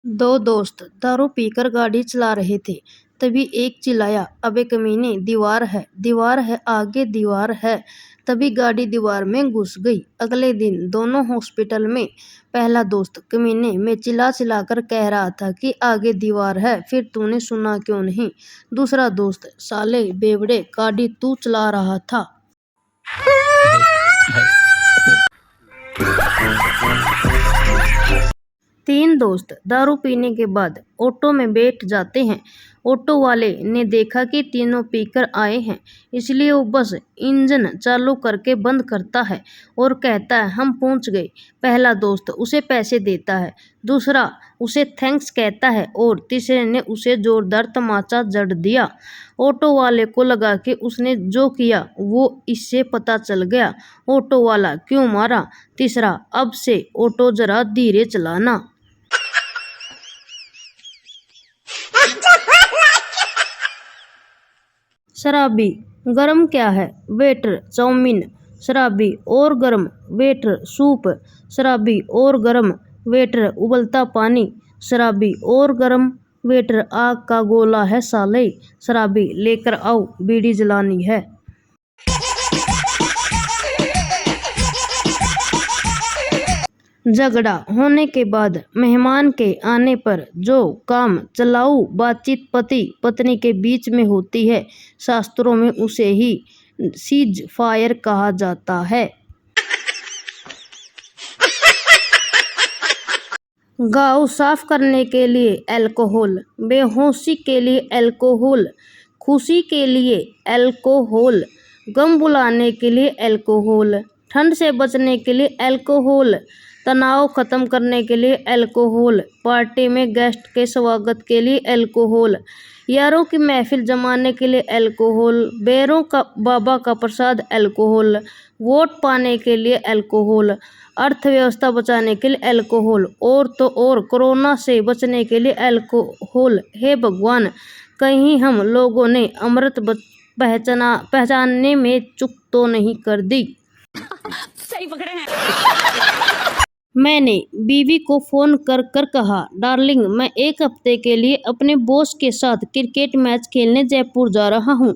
दो दोस्त दारू पीकर गाड़ी चला रहे थे। तभी एक चिल्लाया, अबे कमीने, दीवार है, आगे दीवार है। तभी गाड़ी दीवार में घुस गई। अगले दिन दोनों हॉस्पिटल में। पहला दोस्त, कमीने, मैं चिल्ला चिल्ला कर कह रहा था कि आगे दीवार है, फिर तूने सुना क्यों नहीं? दूसरा दोस्त, साले बेवड़े, गाड़ी तू चला रहा था। तीन दोस्त दारू पीने के बाद ऑटो में बैठ जाते हैं। ऑटो वाले ने देखा कि तीनों पीकर आए हैं, इसलिए वो बस इंजन चालू करके बंद करता है और कहता है, हम पहुंच गए। पहला दोस्त उसे पैसे देता है, दूसरा उसे थैंक्स कहता है और तीसरे ने उसे जोरदार तमाचा जड़ दिया। ऑटो वाले को लगा कि उसने जो किया वो इससे पता चल गया। ऑटो वाला, क्यों मारा? तीसरा, अब से ऑटो जरा धीरे चलाना। शराबी, गरम क्या है? Waiter, chowmein. शराबी, और गरम? Waiter, soup. शराबी, और गरम? वेटर, उबलता पानी। शराबी, और गरम? वेटर, आग का गोला है साले। शराबी, लेकर आओ, बीड़ी जलानी है। झगड़ा होने के बाद मेहमान के आने पर जो काम चलाऊ बातचीत पति पत्नी के बीच में होती है, शास्त्रों में उसे ही सीज फायर कहा जाता है। घाव साफ करने के लिए अल्कोहल, बेहोशी के लिए अल्कोहल, खुशी के लिए अल्कोहल, गम भुलाने के लिए अल्कोहल, ठंड से बचने के लिए अल्कोहल, तनाव खत्म करने के लिए अल्कोहल, पार्टी में गेस्ट के स्वागत के लिए अल्कोहल, यारों की महफिल जमाने के लिए अल्कोहल, बेरों का बाबा का प्रसाद अल्कोहल, वोट पाने के लिए अल्कोहल, अर्थव्यवस्था बचाने के लिए अल्कोहल, और तो और कोरोना से बचने के लिए अल्कोहल। हे भगवान, कहीं हम लोगों ने अमृत पहचानने में चूक तो नहीं कर दी। सही पकड़े हैं। मैंने बीवी को फोन कर कर कहा, डार्लिंग, मैं एक हफ्ते के लिए अपने बॉस के साथ क्रिकेट मैच खेलने जयपुर जा रहा हूँ।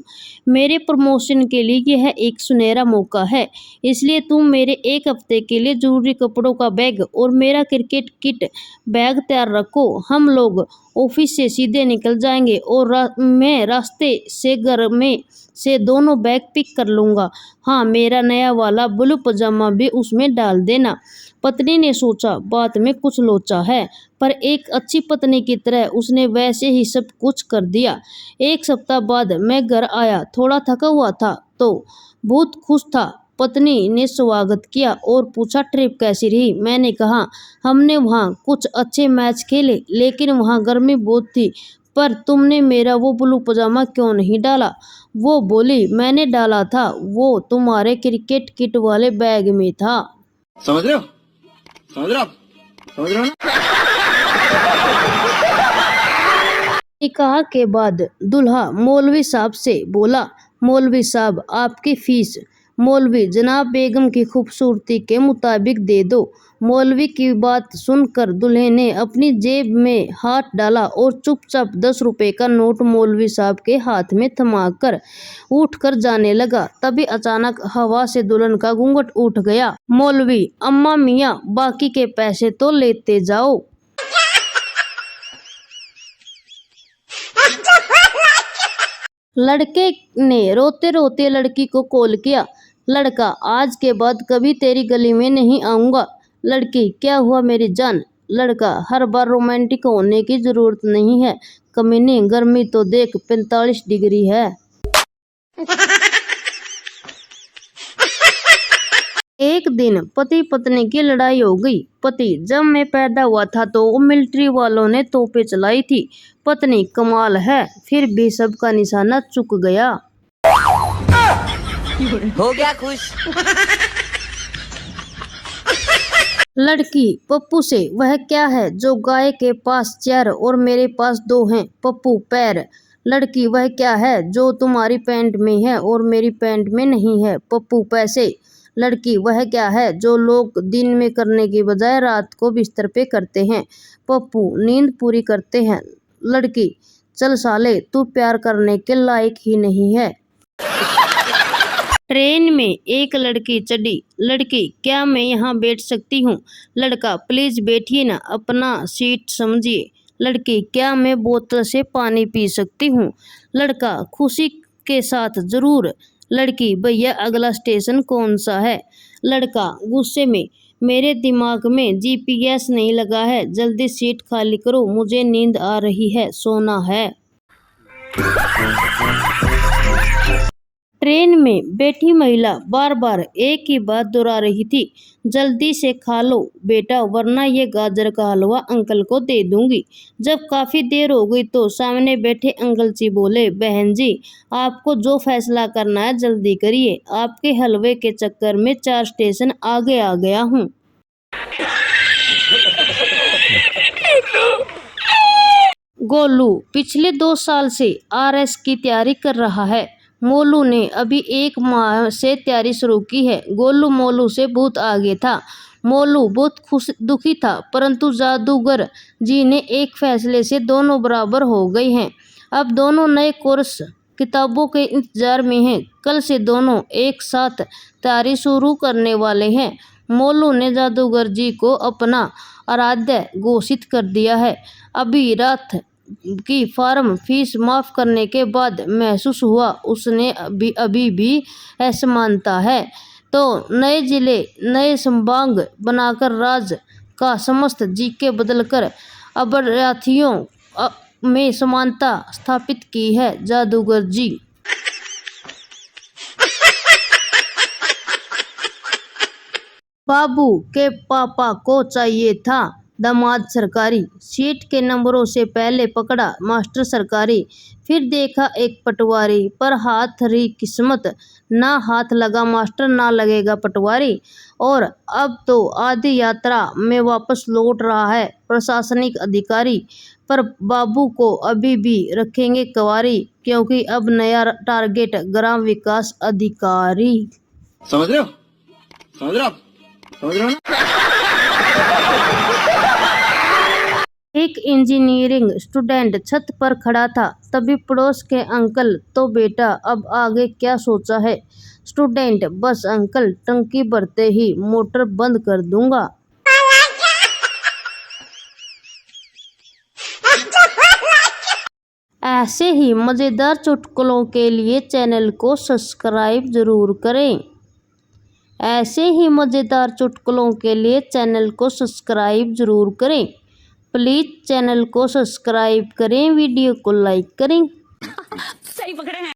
मेरे प्रमोशन के लिए यह एक सुनहरा मौका है, इसलिए तुम मेरे एक हफ्ते के लिए जरूरी कपड़ों का बैग और मेरा क्रिकेट किट बैग तैयार रखो। हम लोग ऑफिस से सीधे निकल जाएंगे और मैं रास्ते से घर में से दोनों बैग पिक कर लूँगा। हाँ, मेरा नया वाला ब्लू पजामा भी उसमें डाल देना। पत्नी ने सोचा, बात में कुछ लोचा है, पर एक अच्छी पत्नी की तरह उसने वैसे ही सब कुछ कर दिया। एक सप्ताह बाद मैं घर आया, थोड़ा थका हुआ था तो बहुत खुश था। पत्नी ने स्वागत किया और पूछा, ट्रिप कैसी रही? मैंने कहा, हमने वहाँ कुछ अच्छे मैच खेले, लेकिन वहाँ गर्मी बहुत थी। पर तुमने मेरा वो ब्लू पजामा क्यों नहीं डाला? वो बोली, मैंने डाला था, वो तुम्हारे क्रिकेट किट वाले बैग में था। समझ रहे हो? समझ रहे हो ना? निकाह के बाद दूल्हा मौलवी साहब से बोला, मौलवी साहब, आपकी फीस। मौलवी, जनाब, बेगम की खूबसूरती के मुताबिक दे दो। मौलवी की बात सुनकर दूल्हे ने अपनी जेब में हाथ डाला और चुपचाप 10 रुपए का नोट मौलवी साहब के हाथ में थमाकर उठकर जाने लगा। तभी अचानक हवा से दुल्हन का घूंघट उठ गया। मौलवी, अम्मा मियाँ, बाकी के पैसे तो लेते जाओ। लड़के ने रोते रोते लड़की को कॉल किया। लड़का, आज के बाद कभी तेरी गली में नहीं आऊंगा। लड़की, क्या हुआ मेरी जान? लड़का, हर बार रोमांटिक होने की जरूरत नहीं है कमीने, गर्मी तो देख, 45 डिग्री है। एक दिन पति पत्नी की लड़ाई हो गई। पति, जब मैं पैदा हुआ था तो मिलिट्री वालों ने तोपें चलाई थी। पत्नी, कमाल है, फिर भी सबका निशाना चुक गया। हो गया खुश। लड़की पप्पू से, वह क्या है जो गाय के पास 4 और मेरे पास 2 हैं? पप्पू, पैर। लड़की, वह क्या है जो तुम्हारी पैंट में है और मेरी पैंट में नहीं है? पप्पू, पैसे। लड़की, वह क्या है जो लोग दिन में करने की बजाय रात को बिस्तर पे करते हैं? पप्पू नींद पूरी करते हैं। लड़की, चल साले, तू प्यार करने के लायक ही नहीं है। ट्रेन में एक लड़की चढ़ी। लड़की, क्या मैं यहाँ बैठ सकती हूँ? लड़का, प्लीज बैठिए ना, अपना सीट समझिए। लड़की, क्या मैं बोतल से पानी पी सकती हूँ? लड़का, खुशी के साथ जरूर। लड़की, भैया अगला स्टेशन कौन सा है? लड़का गुस्से में, मेरे दिमाग में GPS नहीं लगा है, जल्दी सीट खाली करो, मुझे नींद आ रही है, सोना है। ट्रेन में बैठी महिला बार बार एक ही बात दोहरा रही थी, जल्दी से खा लो बेटा, वरना ये गाजर का हलवा अंकल को दे दूंगी। जब काफी देर हो गई तो सामने बैठे अंकल जी बोले, बहन जी, आपको जो फैसला करना है जल्दी करिए, आपके हलवे के चक्कर में 4 स्टेशन आगे आ गया हूँ। गोलू पिछले 2 साल से RS की तैयारी कर रहा है। मोलू ने अभी 1 माह से तैयारी शुरू की है। गोलू मोलू से बहुत आगे था। मोलू बहुत दुखी था, परंतु जादूगर जी ने एक फैसले से दोनों बराबर हो गए हैं। अब दोनों नए कोर्स किताबों के इंतजार में हैं। कल से दोनों एक साथ तैयारी शुरू करने वाले हैं। मोलू ने जादूगर जी को अपना आराध्य घोषित कर दिया है। अभी रात की फॉर्म फीस माफ करने के बाद महसूस हुआ उसने अभी भी असमानता है, तो नए जिले नए संभाग बनाकर राज्य का समस्त जीके बदलकर अभ्यर्थियों में समानता स्थापित की है। जादूगर जी बाबू के पापा को चाहिए था दामाद सरकारी, सीट के नंबरों से पहले पकड़ा मास्टर सरकारी, फिर देखा एक पटवारी, पर हाथ रही किस्मत, ना हाथ लगा मास्टर ना लगेगा पटवारी। और अब तो आधी यात्रा में वापस लौट रहा है प्रशासनिक अधिकारी, पर बाबू को अभी भी रखेंगे कवारी, क्योंकि अब नया टारगेट ग्राम विकास अधिकारी। समझ रहे हो? समझ रहे हो? समझ रहे हो ना? एक इंजीनियरिंग स्टूडेंट छत पर खड़ा था, तभी पड़ोस के अंकल, तो बेटा अब आगे क्या सोचा है? स्टूडेंट, बस अंकल, टंकी भरते ही मोटर बंद कर दूंगा। ऐसे ही मजेदार चुटकुलों के लिए चैनल को सब्सक्राइब जरूर करें। ऐसे ही मजेदार चुटकुलों के लिए चैनल को सब्सक्राइब जरूर करें। प्लीज चैनल को सब्सक्राइब करें, वीडियो को लाइक करें।